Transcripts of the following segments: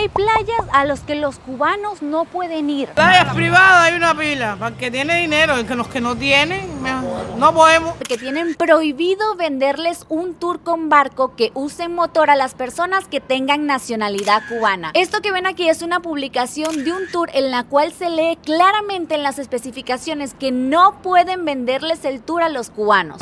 hay playas a los que los cubanos no pueden ir. Playas privadas hay una pila, para el que tiene dinero, y que los que no tienen, no podemos. Porque tienen prohibido venderles un tour con barco que usen motor a las personas que tengan nacionalidad cubana. Esto que ven aquí es una publicación de un tour en la cual se lee claramente en las especificaciones que no pueden venderles el tour a los cubanos.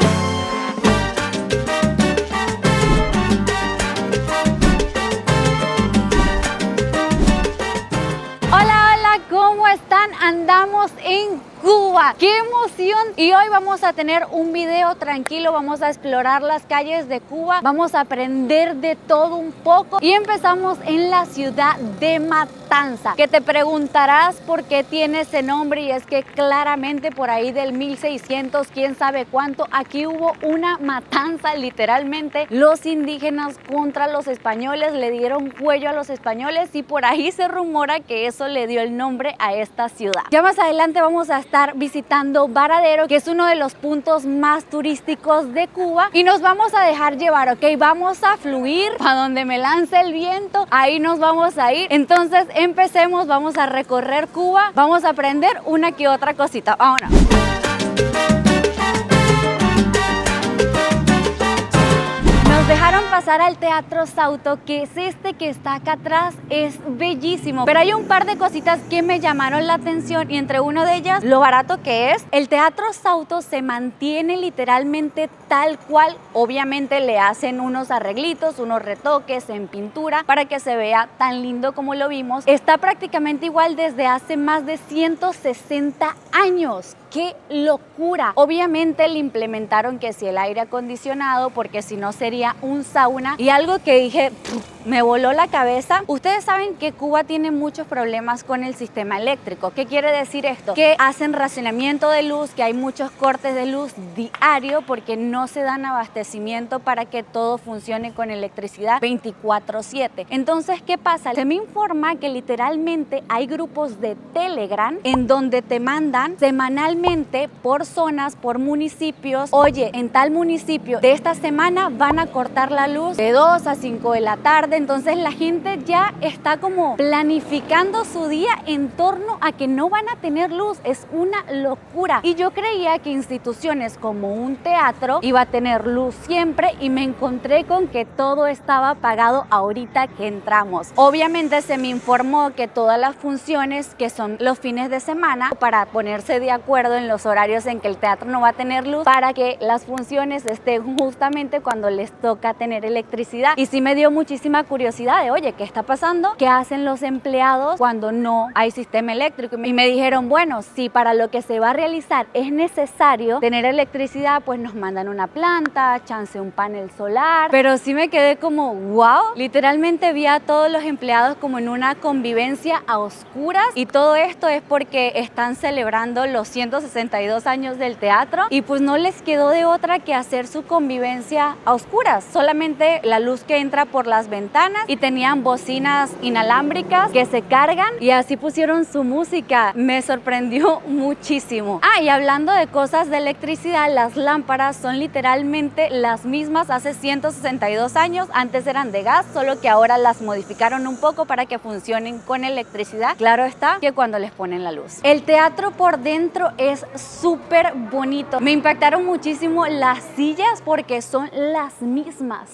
Hola, ¿cómo están? Andamos en Cuba. ¡Qué emoción! Y hoy vamos a tener un video tranquilo, vamos a explorar las calles de Cuba, vamos a aprender de todo un poco y empezamos en la ciudad de Matanza, que te preguntarás por qué tiene ese nombre, y es que claramente por ahí del 1600, quién sabe cuánto, aquí hubo una matanza, literalmente los indígenas contra los españoles, le dieron cuello a los españoles y por ahí se rumora que eso le dio el nombre a esta ciudad. Ya más adelante vamos a estar visitando Varadero, que es uno de los puntos más turísticos de Cuba, y nos vamos a dejar llevar, ¿ok? Vamos a fluir para donde me lance el viento, ahí nos vamos a ir. Entonces empecemos, vamos a recorrer Cuba, vamos a aprender una que otra cosita. Vámonos. Nos dejaron pasar al Teatro Sauto, que es este que está acá atrás, es bellísimo, pero hay un par de cositas que me llamaron la atención, y entre una de ellas, lo barato que es. El Teatro Sauto se mantiene literalmente tal cual, obviamente le hacen unos arreglitos, unos retoques en pintura para que se vea tan lindo como lo vimos. Está prácticamente igual desde hace más de 160 años. ¡Qué locura! Obviamente le implementaron que si el aire acondicionado, porque si no sería un sauna. Y algo que dije, me voló la cabeza. Ustedes saben que Cuba tiene muchos problemas con el sistema eléctrico. ¿Qué quiere decir esto? Que hacen racionamiento de luz, que hay muchos cortes de luz diario porque no se dan abastecimiento para que todo funcione con electricidad 24/7. Entonces, ¿qué pasa? Se me informa que literalmente hay grupos de Telegram en donde te mandan semanalmente por zonas, por municipios. Oye, en tal municipio de esta semana van a cortar la luz de 2 a 5 de la tarde. Entonces la gente ya está como planificando su día en torno a que no van a tener luz. Es una locura. Y yo creía que instituciones como un teatro iba a tener luz siempre, y me encontré con que todo estaba apagado ahorita que entramos. Obviamente se me informó que todas las funciones que son los fines de semana, para ponerse de acuerdo en los horarios en que el teatro no va a tener luz, para que las funciones estén justamente cuando les toca tener electricidad. Y sí me dio muchísima curiosidad de, oye, ¿qué está pasando? ¿Qué hacen los empleados cuando no hay sistema eléctrico? Y me dijeron, bueno, si para lo que se va a realizar es necesario tener electricidad, pues nos mandan una planta, chance un panel solar. Pero sí me quedé como, wow, literalmente vi a todos los empleados como en una convivencia a oscuras, y todo esto es porque están celebrando los 162 años del teatro, y pues no les quedó de otra que hacer su convivencia a oscuras, solamente la luz que entra por las ventanas, y tenían bocinas inalámbricas que se cargan, y así pusieron su música. Me sorprendió muchísimo. Y hablando de cosas de electricidad, las lámparas son literalmente las mismas hace 162 años. Antes eran de gas, solo que ahora las modificaron un poco para que funcionen con electricidad. Claro está que cuando les ponen la luz. El teatro por dentro es súper bonito. Me impactaron muchísimo las sillas porque son las mismas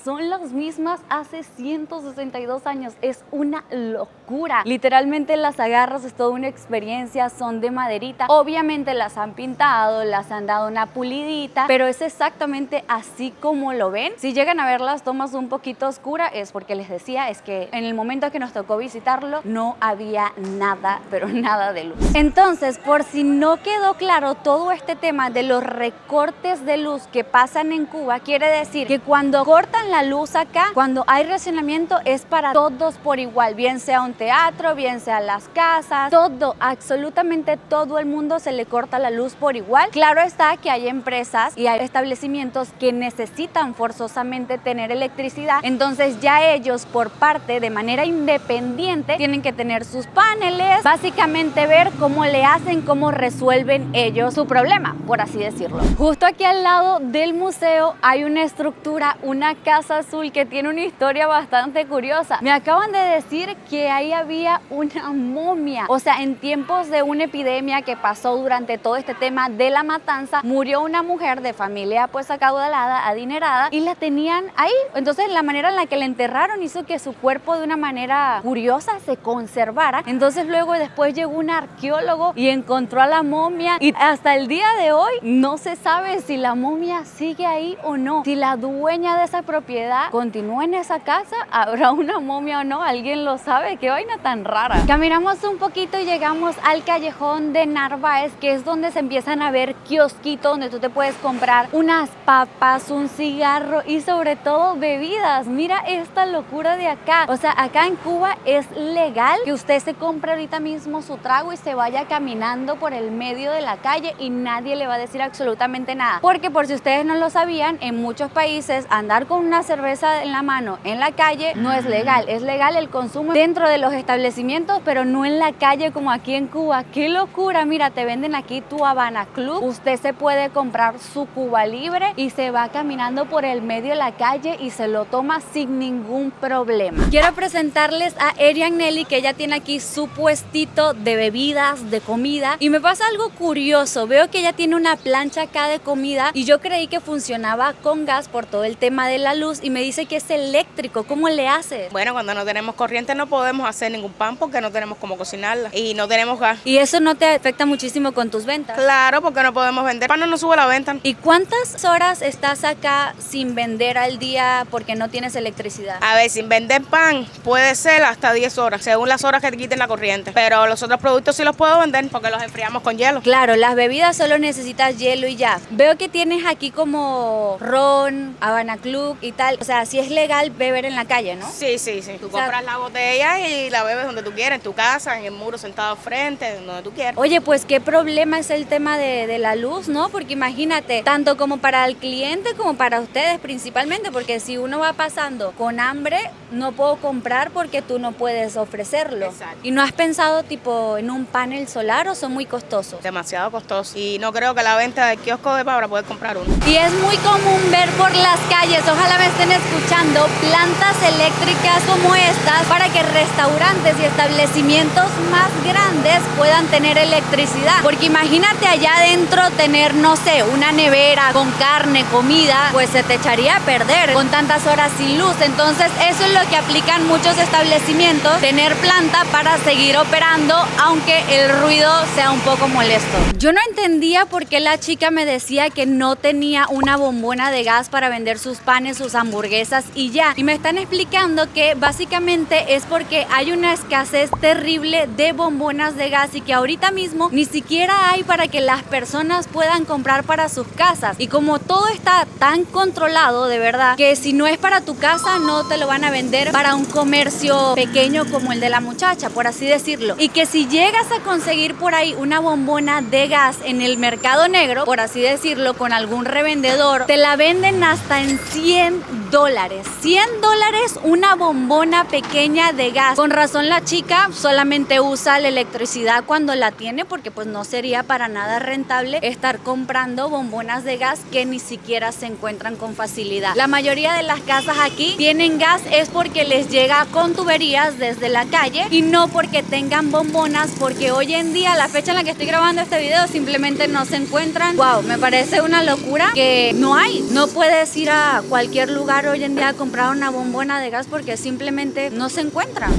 hace 162 años. Es una locura. Literalmente las agarras, es toda una experiencia, son de maderita. Obviamente las han pintado, las han dado una pulidita, pero es exactamente así como lo ven. Si llegan a ver las tomas un poquito oscuras, es porque les decía, es que en el momento que nos tocó visitarlo no había nada, pero nada de luz. Entonces, por si no quedó claro, todo este tema de los recortes de luz que pasan en Cuba quiere decir que cuando cortan la luz acá, cuando hay racionamiento, es para todos por igual, bien sea un teatro, bien sea las casas, todo, absolutamente todo el mundo se le corta la luz por igual. Claro está que hay empresas y hay establecimientos que necesitan forzosamente tener electricidad, entonces ya ellos por parte, de manera independiente, tienen que tener sus paneles, básicamente ver cómo le hacen, cómo resuelven ellos su problema, por así decirlo. Justo aquí al lado del museo hay una estructura, una casa azul que tiene una historia bastante bastante curiosa. Me acaban de decir que ahí había una momia. O sea, en tiempos de una epidemia que pasó durante todo este tema de la matanza, murió una mujer de familia pues acaudalada, adinerada, y la tenían ahí. Entonces la manera en la que la enterraron hizo que su cuerpo de una manera curiosa se conservara. Entonces luego después llegó un arqueólogo y encontró a la momia, y hasta el día de hoy no se sabe si la momia sigue ahí o no. Si la dueña de esa propiedad continúa en esa casa, ¿habrá una momia o no? ¿Alguien lo sabe? Qué vaina tan rara. Caminamos un poquito y llegamos al callejón de Narváez, que es donde se empiezan a ver kiosquitos donde tú te puedes comprar unas papas, un cigarro y sobre todo bebidas. Mira esta locura de acá. O sea, acá en Cuba es legal que usted se compre ahorita mismo su trago y se vaya caminando por el medio de la calle y nadie le va a decir absolutamente nada. Porque por si ustedes no lo sabían, en muchos países andar con una cerveza en la mano en la calle no es legal. Es legal el consumo dentro de los establecimientos, pero no en la calle como aquí en Cuba. ¡Qué locura! Mira, te venden aquí tu Habana Club. Usted se puede comprar su Cuba Libre y se va caminando por el medio de la calle y se lo toma sin ningún problema. Quiero presentarles a Erian Nelly, que ella tiene aquí su puestito de bebidas, de comida, y me pasa algo curioso. Veo que ella tiene una plancha acá de comida y yo creí que funcionaba con gas por todo el tema de la luz, y me dice que es eléctrico. ¿Cómo le hace? Bueno, cuando no tenemos corriente no podemos hacer ningún pan porque no tenemos cómo cocinarla y no tenemos gas. ¿Y eso no te afecta muchísimo con tus ventas? Claro, porque no podemos vender. Pan no sube la venta. ¿Y cuántas horas estás acá sin vender al día porque no tienes electricidad? A ver, sin vender pan puede ser hasta 10 horas, según las horas que te quiten la corriente. Pero los otros productos sí los puedo vender porque los enfriamos con hielo. Claro, las bebidas solo necesitas hielo y ya. Veo que tienes aquí como ron, Habana Club y tal. O sea, sí es legal beber en la calle, ¿no? Sí. Tú compras la botella y la bebes donde tú quieras, en tu casa, en el muro, sentado frente, donde tú quieras. Oye, pues qué problema es el tema de la luz, ¿no? Porque imagínate, tanto como para el cliente como para ustedes principalmente, porque si uno va pasando con hambre, no puedo comprar porque tú no puedes ofrecerlo. Exacto. ¿Y no has pensado tipo en un panel solar o son muy costosos? Demasiado costoso. Y no creo que la venta del kiosco de para poder comprar uno. Y es muy común ver por las calles, ojalá me estén escuchando, plantas eléctricas como estas para que restaurantes y establecimientos más grandes puedan tener electricidad. Porque imagínate allá adentro tener, no sé, una nevera con carne, comida, pues se te echaría a perder con tantas horas sin luz. Entonces eso es lo que aplican muchos establecimientos, tener planta para seguir operando aunque el ruido sea un poco molesto. Yo no entendía por qué la chica me decía que no tenía una bombona de gas para vender sus panes, sus hamburguesas y ya. Y me están explicando que básicamente es porque hay una escasez terrible de bombonas de gas y que ahorita mismo ni siquiera hay para que las personas puedan comprar para sus casas. Y como todo está tan controlado, de verdad, que si no es para tu casa no te lo van a vender para un comercio pequeño como el de la muchacha, por así decirlo. Y que si llegas a conseguir por ahí una bombona de gas en el mercado negro, por así decirlo, con algún revendedor, te la venden hasta en $100. $100 una bombona pequeña de gas. Con razón la chica solamente usa la electricidad cuando la tiene, porque pues no sería para nada rentable estar comprando bombonas de gas que ni siquiera se encuentran con facilidad. La mayoría de las casas aquí tienen gas es porque les llega con tuberías desde la calle y no porque tengan bombonas, porque hoy en día, la fecha en la que estoy grabando este video, simplemente no se encuentran. Wow, me parece una locura que no hay. No puedes ir a cualquier lugar hoy en día a comprar una bombona de gas porque simplemente no se encuentran.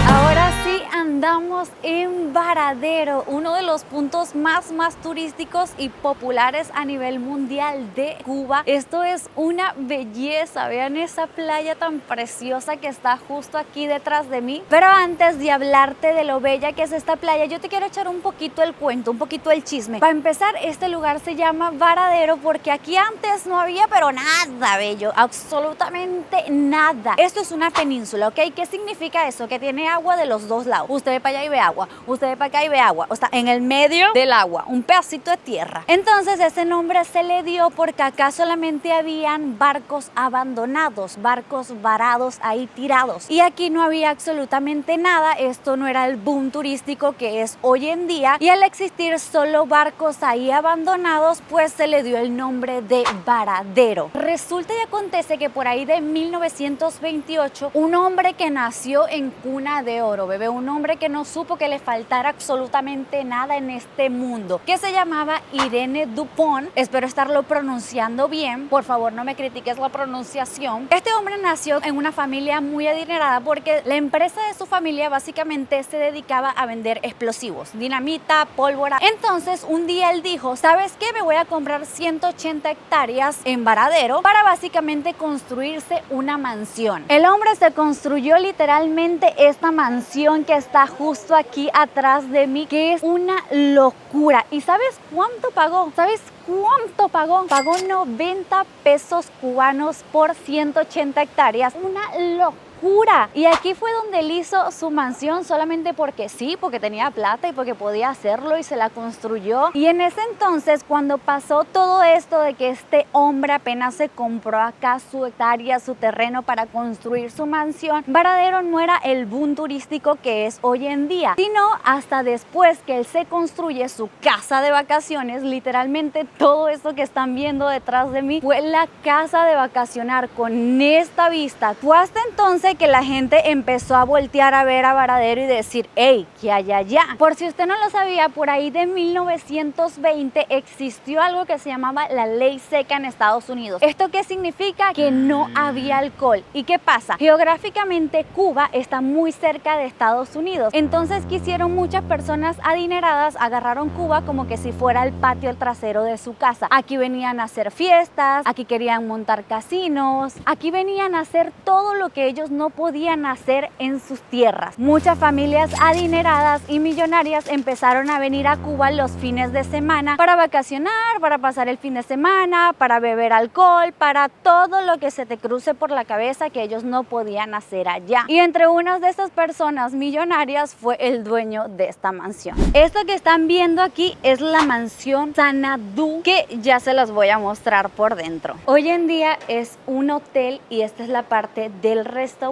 Ahora sí andamos en Varadero, uno de los puntos más turísticos y populares a nivel mundial de Cuba. Esto es una belleza, vean esa playa tan preciosa que está justo aquí detrás de mí. Pero antes de hablarte de lo bella que es esta playa, yo te quiero echar un poquito el cuento, un poquito el chisme. Para empezar, este lugar se llama Varadero porque aquí antes no había pero nada bello, absolutamente nada. Esto es una península, ¿ok? ¿Qué significa eso? Que tiene agua de los dos lados. Usted ve para allá y ve agua, usted ve para acá y ve agua. O sea, en el medio del agua, un pedacito de tierra. Entonces ese nombre se le dio porque acá solamente habían barcos abandonados, barcos varados ahí tirados. Y aquí no había absolutamente nada, esto no era el boom turístico que es hoy en día. Y al existir solo barcos ahí abandonados, pues se le dio el nombre de Varadero. Resulta y acontece que por ahí de 1928, un hombre que nació en cuna de oro, bebé, un hombre que no supo que le faltara absolutamente nada en este mundo, que se llamaba Irene Dupont, espero estarlo pronunciando bien, por favor no me critiques la pronunciación. Este hombre nació en una familia muy adinerada porque la empresa de su familia básicamente se dedicaba a vender explosivos, dinamita, pólvora. Entonces un día él dijo, ¿sabes qué? Me voy a comprar 180 hectáreas en Varadero para básicamente construirse una mansión. El hombre se construyó literalmente esta mansión que está justo aquí atrás de mí, que es una locura. ¿Y sabes cuánto pagó? ¿Sabes cuánto pagó? Pagó 90 pesos cubanos por 180 hectáreas. Una locura. Y aquí fue donde él hizo su mansión solamente porque sí, porque tenía plata y porque podía hacerlo y se la construyó. Y en ese entonces, cuando pasó todo esto de que este hombre apenas se compró acá su hectárea, su terreno para construir su mansión, Varadero no era el boom turístico que es hoy en día, sino hasta después que él se construye su casa de vacaciones. Literalmente todo esto que están viendo detrás de mí fue la casa de vacacionar con esta vista. Fue hasta entonces que la gente empezó a voltear a ver a Varadero y decir, hey, ¿qué hay allá? Por si usted no lo sabía, por ahí de 1920 existió algo que se llamaba la ley seca en Estados Unidos. ¿Esto qué significa? Que no había alcohol. ¿Y qué pasa? Geográficamente Cuba está muy cerca de Estados Unidos. Entonces quisieron muchas personas adineradas, agarraron Cuba como que si fuera el patio trasero de su casa. Aquí venían a hacer fiestas, aquí querían montar casinos, aquí venían a hacer todo lo que ellos no podían hacer en sus tierras. Muchas familias adineradas y millonarias empezaron a venir a Cuba los fines de semana para vacacionar, para pasar el fin de semana, para beber alcohol, para todo lo que se te cruce por la cabeza que ellos no podían hacer allá. Y entre unas de estas personas millonarias fue el dueño de esta mansión. Esto que están viendo aquí es la mansión Xanadu, que ya se las voy a mostrar por dentro. Hoy en día es un hotel y esta es la parte del restaurante,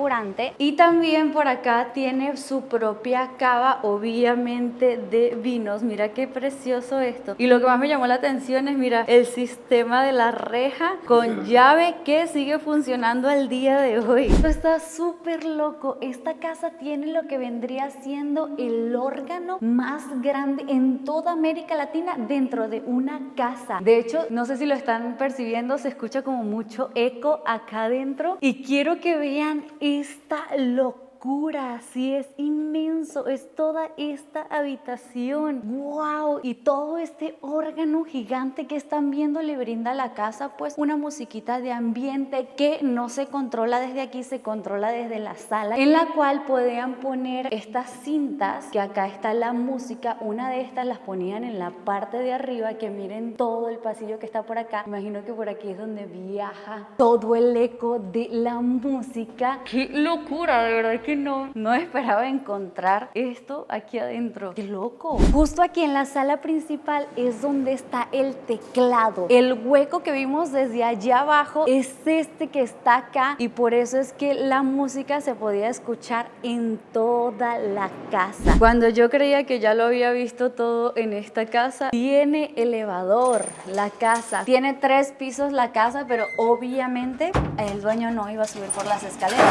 y también por acá tiene su propia cava, obviamente de vinos. Mira qué precioso esto. Y lo que más me llamó la atención es, mira, el sistema de la reja con llave que sigue funcionando al día de hoy. Esto está súper loco. Esta casa tiene lo que vendría siendo el órgano más grande en toda América Latina dentro de una casa. De hecho, no sé si lo están percibiendo, se escucha como mucho eco acá adentro. Y quiero que vean esta locura, sí, es inmenso, es toda esta habitación, wow, y todo este órgano gigante que están viendo le brinda a la casa pues una musiquita de ambiente que no se controla desde aquí, se controla desde la sala, en la cual podían poner estas cintas, que acá está la música. Una de estas las ponían en la parte de arriba, que miren todo el pasillo que está por acá. Imagino que por aquí es donde viaja todo el eco de la música. ¡Qué locura! De verdad que no esperaba encontrar esto aquí adentro. ¡Qué loco! Justo aquí en la sala principal es donde está el teclado. El hueco que vimos desde allá abajo es este que está acá, y por eso es que la música se podía escuchar en toda la casa. Cuando yo creía que ya lo había visto todo en esta casa, tiene elevador la casa. Tiene 3 pisos la casa, pero obviamente el dueño no iba a subir por las escaleras.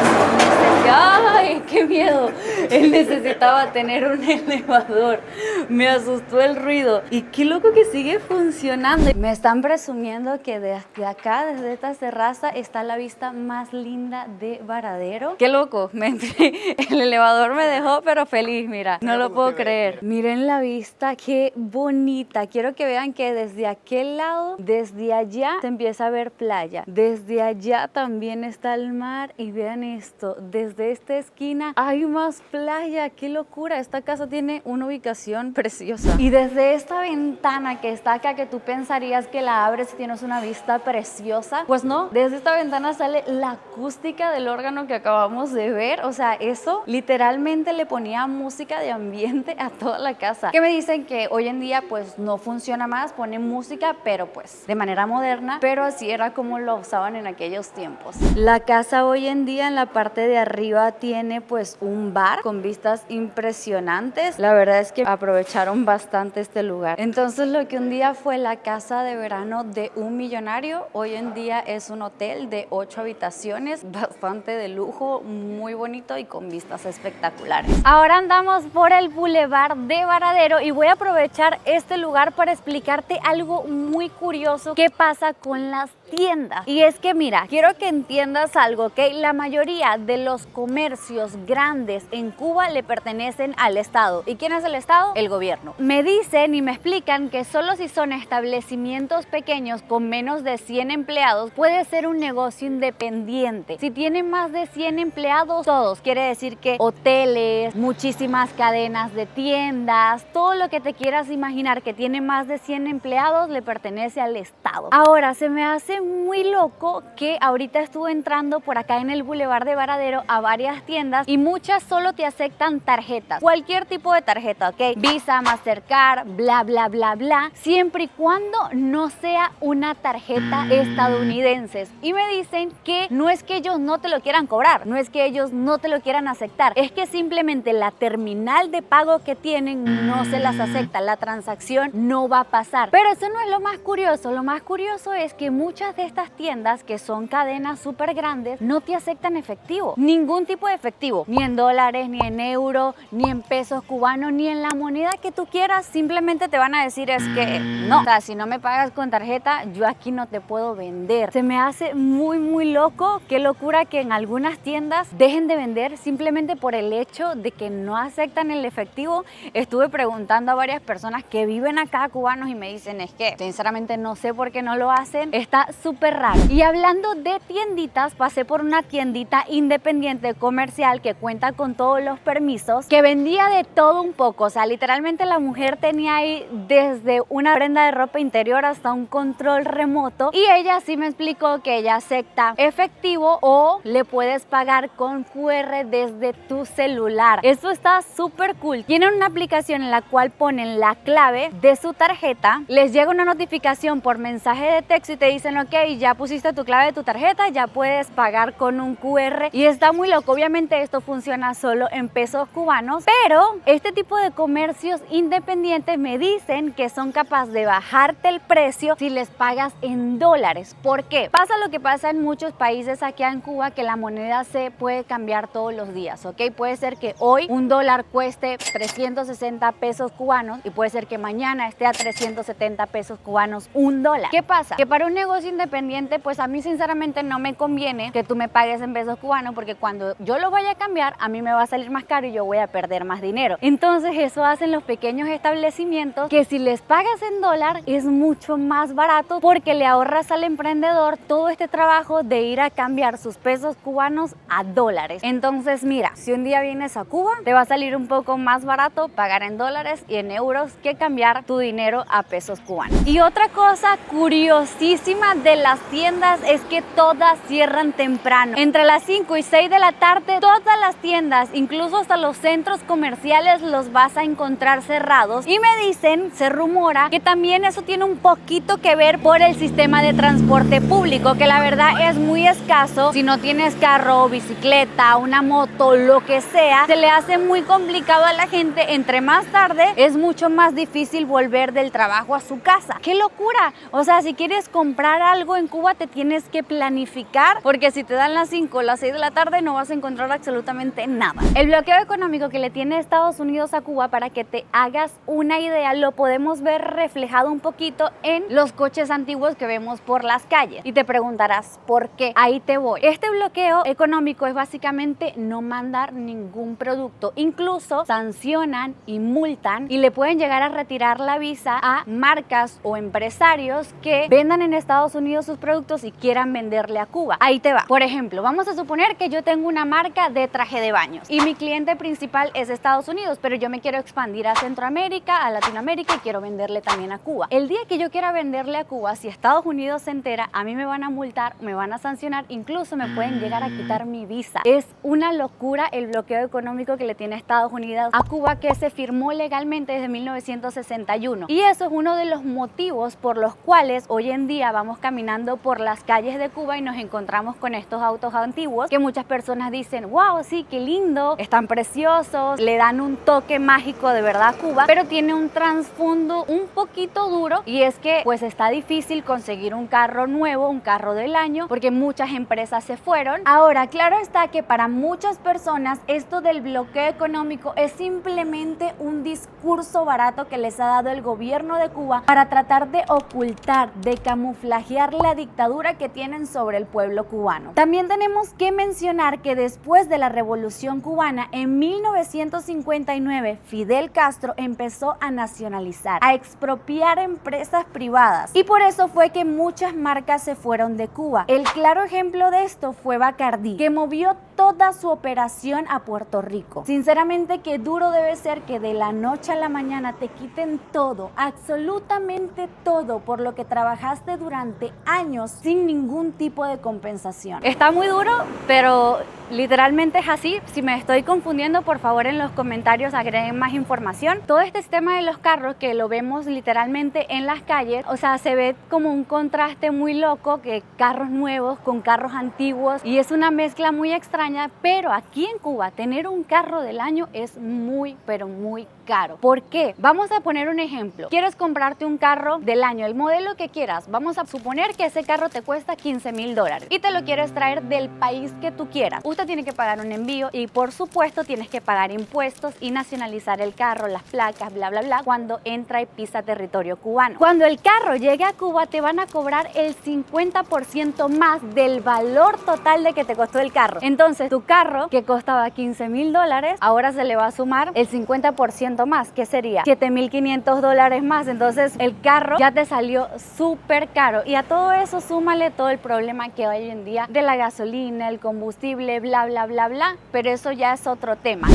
¡Ay, qué miedo! Él necesitaba tener un elevador. Me asustó el ruido. Y qué loco que sigue funcionando. Me están presumiendo que desde acá, desde esta terraza, está la vista más linda de Varadero. ¡Qué loco! El elevador me dejó, pero feliz, mira. No lo puedo creer. Miren la vista, qué bonita. Quiero que vean que desde aquel lado, desde allá, se empieza a ver playa. Desde allá también está el mar. Y vean esto, desde esta esquina hay más playa. ¡Qué locura! Esta casa tiene una ubicación preciosa. Y desde esta ventana que está acá, que tú pensarías que la abres y tienes una vista preciosa, pues no, desde esta ventana sale la acústica del órgano que acabamos de ver. O sea, eso literalmente le ponía música de ambiente a toda la casa. Que me dicen que hoy en día pues no funciona más, ponen música, pero pues de manera moderna, pero así era como lo usaban en aquellos tiempos. La casa hoy en día en la parte de arriba tiene pues un bar con vistas impresionantes. La verdad es que aprovecharon bastante este lugar. Entonces lo que un día fue la casa de verano de un millonario, hoy en día es un hotel de 8 habitaciones, bastante de lujo, muy bonito y con vistas espectaculares. Ahora andamos por el Boulevard de Varadero y voy a aprovechar este lugar para explicarte algo muy curioso que pasa con las tiendas. Y es que mira, quiero que entiendas algo, ¿ok? La mayoría de los comercios grandes en Cuba le pertenecen al Estado. ¿Y quién es el Estado? El gobierno. Me dicen y me explican que solo si son establecimientos pequeños con menos de 100 empleados puede ser un negocio independiente. Si tienen más de 100 empleados, todos, quiere decir que hoteles, muchísimas cadenas de tiendas, todo lo que te quieras imaginar que tiene más de 100 empleados le pertenece al Estado. Ahora, se me hace muy loco que ahorita estuve entrando por acá en el Boulevard de Varadero a varias tiendas y muchas solo te aceptan tarjetas, cualquier tipo de tarjeta, ¿ok? Visa, Mastercard, bla, bla, bla, bla, siempre y cuando no sea una tarjeta estadounidense. Y me dicen que no es que ellos no te lo quieran cobrar, no es que ellos no te lo quieran aceptar, es que simplemente la terminal de pago que tienen no se las acepta, la transacción no va a pasar. Pero eso no es lo más curioso es que muchas de estas tiendas que son cadenas súper grandes no te aceptan efectivo, ningún tipo de efectivo, ni en dólares, ni en euros, ni en pesos cubanos, ni en la moneda que tú quieras. Simplemente te van a decir es que no, o sea, si no me pagas con tarjeta yo aquí no te puedo vender. Se me hace muy loco, qué locura que en algunas tiendas dejen de vender simplemente por el hecho de que no aceptan el efectivo. Estuve preguntando a varias personas que viven acá, cubanos, y me dicen es que sinceramente no sé por qué no lo hacen, está súper raro. Y hablando de tienditas, pasé por una tiendita independiente comercial que cuenta con todos los permisos, que vendía de todo un poco. O sea, literalmente la mujer tenía ahí desde una prenda de ropa interior hasta un control remoto, y ella sí me explicó que ella acepta efectivo o le puedes pagar con QR desde tu celular. Eso está súper cool. Tienen una aplicación en la cual ponen la clave de su tarjeta, les llega una notificación por mensaje de texto y te dicen ok, ya pusiste tu clave de tu tarjeta, ya puedes pagar con un QR. Y está muy loco. Obviamente esto funciona solo en pesos cubanos, pero este tipo de comercios independientes me dicen que son capaces de bajarte el precio si les pagas en dólares. ¿Por qué? Pasa lo que pasa en muchos países aquí en Cuba, que la moneda se puede cambiar todos los días, ¿ok? Puede ser que hoy un dólar cueste 360 pesos cubanos y puede ser que mañana esté a 370 pesos cubanos un dólar. ¿Qué pasa? Que para un negocio independiente, pues a mí sinceramente no me conviene que tú me pagues en pesos cubanos, porque cuando yo lo vaya a cambiar, a mí me va a salir más caro y yo voy a perder más dinero. Entonces eso hacen los pequeños establecimientos, que si les pagas en dólar es mucho más barato, porque le ahorras al emprendedor todo este trabajo de ir a cambiar sus pesos cubanos a dólares. Entonces mira, si un día vienes a Cuba, te va a salir un poco más barato pagar en dólares y en euros que cambiar tu dinero a pesos cubanos. Y otra cosa curiosísima de las tiendas es que todas cierran temprano. Entre las 5 y 6 de la tarde, todas las tiendas, incluso hasta los centros comerciales, los vas a encontrar cerrados. Y me dicen, se rumora, que también eso tiene un poquito que ver por el sistema de transporte público, que la verdad es muy escaso. Si no tienes carro, bicicleta, una moto, lo que sea, se le hace muy complicado a la gente. Entre más tarde es mucho más difícil volver del trabajo a su casa. ¡Qué locura! O sea, si quieres comprar algo en Cuba te tienes que planificar, porque si te dan las 5 o las 6 de la tarde no vas a encontrar absolutamente nada. El bloqueo económico que le tiene Estados Unidos a Cuba, para que te hagas una idea, lo podemos ver reflejado un poquito en los coches antiguos que vemos por las calles. Y te preguntarás, ¿por qué? Ahí te voy. Este bloqueo económico es básicamente no mandar ningún producto. Incluso sancionan y multan y le pueden llegar a retirar la visa a marcas o empresarios que vendan en Estados Unidos Unidos sus productos y quieran venderle a Cuba. Ahí te va. Por ejemplo, vamos a suponer que yo tengo una marca de traje de baños y mi cliente principal es Estados Unidos, pero yo me quiero expandir a Centroamérica, a Latinoamérica y quiero venderle también a Cuba. El día que yo quiera venderle a Cuba, si Estados Unidos se entera, a mí me van a multar, me van a sancionar, incluso me pueden llegar a quitar mi visa. Es una locura el bloqueo económico que le tiene Estados Unidos a Cuba, que se firmó legalmente desde 1961. Y eso es uno de los motivos por los cuales hoy en día vamos caminando por las calles de Cuba y nos encontramos con estos autos antiguos que muchas personas dicen, wow, sí, qué lindo, están preciosos, le dan un toque mágico de verdad a Cuba, pero tiene un trasfondo un poquito duro, y es que pues está difícil conseguir un carro nuevo, un carro del año, porque muchas empresas se fueron. Ahora, claro está que para muchas personas esto del bloqueo económico es simplemente un discurso barato que les ha dado el gobierno de Cuba para tratar de ocultar, de camuflajear la dictadura que tienen sobre el pueblo cubano. También tenemos que mencionar que después de la Revolución Cubana, en 1959, Fidel Castro empezó a nacionalizar, a expropiar empresas privadas, y por eso fue que muchas marcas se fueron de Cuba. El claro ejemplo de esto fue Bacardí, que movió toda su operación a Puerto Rico. Sinceramente, qué duro debe ser que de la noche a la mañana te quiten todo, absolutamente todo, por lo que trabajaste durante años sin ningún tipo de compensación. Está muy duro, pero literalmente es así. Si me estoy confundiendo, por favor en los comentarios agreguen más información. Todo este sistema de los carros, que lo vemos literalmente en las calles, o sea, se ve como un contraste muy loco, que carros nuevos con carros antiguos, y es una mezcla muy extraña. Pero aquí en Cuba tener un carro del año es muy, pero muy caro. ¿Por qué? Vamos a poner un ejemplo. Quieres comprarte un carro del año, el modelo que quieras. Vamos a suponer que ese carro te cuesta $15,000 y te lo quieres traer del país que tú quieras. Usted tiene que pagar un envío y por supuesto tienes que pagar impuestos y nacionalizar el carro, las placas, bla, bla, bla, cuando entra y pisa territorio cubano. Cuando el carro llegue a Cuba, te van a cobrar el 50% más del valor total de que te costó el carro. Entonces, tu carro, que costaba $15,000, ahora se le va a sumar el 50% más, que sería $7,500 más. Entonces, el carro ya te salió súper caro. Y a todo eso, súmale todo el problema que hay hoy en día de la gasolina, el combustible, bla, bla, bla, bla. Pero eso ya es otro tema.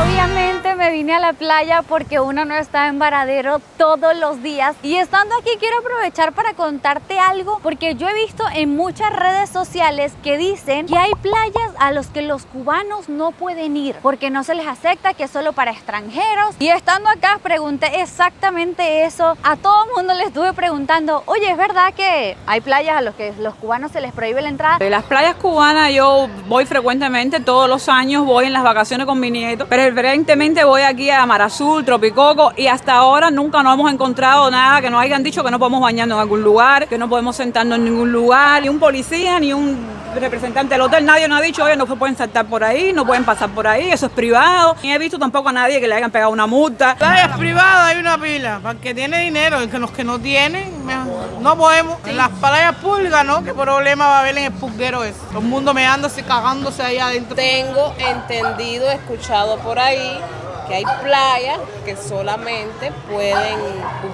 Obviamente me vine a la playa porque uno no está en Varadero todos los días, y estando aquí quiero aprovechar para contarte algo, porque yo he visto en muchas redes sociales que dicen que hay playas a los que los cubanos no pueden ir porque no se les acepta, que es solo para extranjeros. Y estando acá pregunté exactamente eso, a todo el mundo le estuve preguntando, oye, ¿es verdad que hay playas a los que los cubanos se les prohíbe la entrada? De las playas cubanas yo voy frecuentemente, todos los años voy en las vacaciones con mi nieto, preferentemente voy aquí a Mar Azul, Tropicoco, y hasta ahora nunca nos hemos encontrado nada que nos hayan dicho que no podemos bañarnos en algún lugar, que no podemos sentarnos en ningún lugar, ni un policía, ni un representante del hotel, nadie nos ha dicho, oye, no se pueden saltar por ahí, no pueden pasar por ahí, eso es privado. Ni he visto tampoco a nadie que le hayan pegado una multa. Playas privadas hay una pila, para el que tiene dinero, el que los que no tienen, no podemos. En las playas públicas, ¿no? ¿Qué problema va a haber en el pulguero ese? Todo el mundo meándose, cagándose ahí adentro. Tengo entendido, escuchado por ahí, que hay playas que solamente pueden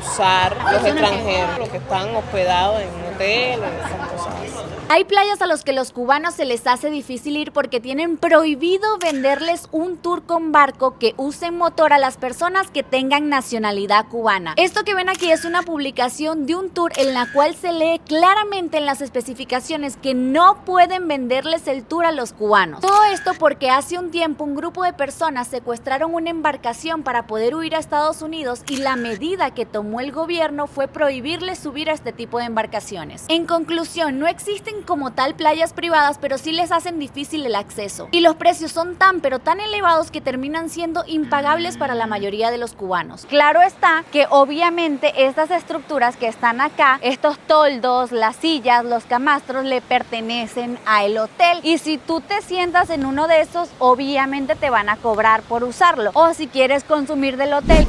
usar los extranjeros, los que están hospedados en hoteles, esas cosas así. Hay playas a los que los cubanos se les hace difícil ir porque tienen prohibido venderles un tour con barco que usen motor a las personas que tengan nacionalidad cubana. Esto que ven aquí es una publicación de un tour en la cual se lee claramente en las especificaciones que no pueden venderles el tour a los cubanos. Todo esto porque hace un tiempo un grupo de personas secuestraron una embarcación para poder huir a Estados Unidos, y la medida que tomó el gobierno fue prohibirles subir a este tipo de embarcaciones. En conclusión, no existen como tal playas privadas, pero sí les hacen difícil el acceso. Y los precios son tan pero tan elevados que terminan siendo impagables para la mayoría de los cubanos. Claro está que obviamente estas estructuras que están acá, estos toldos, las sillas, los camastros, le pertenecen al hotel. Y si tú te sientas en uno de esos, obviamente te van a cobrar por usarlo. O si quieres consumir del hotel.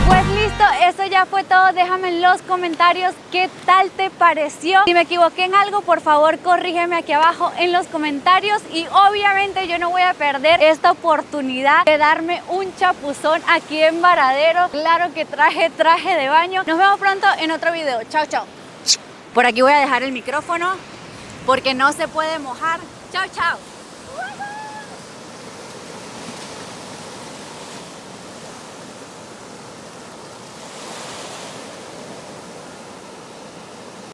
Pues listo, eso esto ya fue todo. Déjame en los comentarios qué tal te pareció. Si me equivoqué en algo, por favor corrígeme aquí abajo en los comentarios. Y obviamente yo no voy a perder esta oportunidad de darme un chapuzón aquí en Varadero. Claro que traje traje de baño. Nos vemos pronto en otro video. Chao, chao. Por aquí voy a dejar el micrófono porque no se puede mojar. Chao, chao.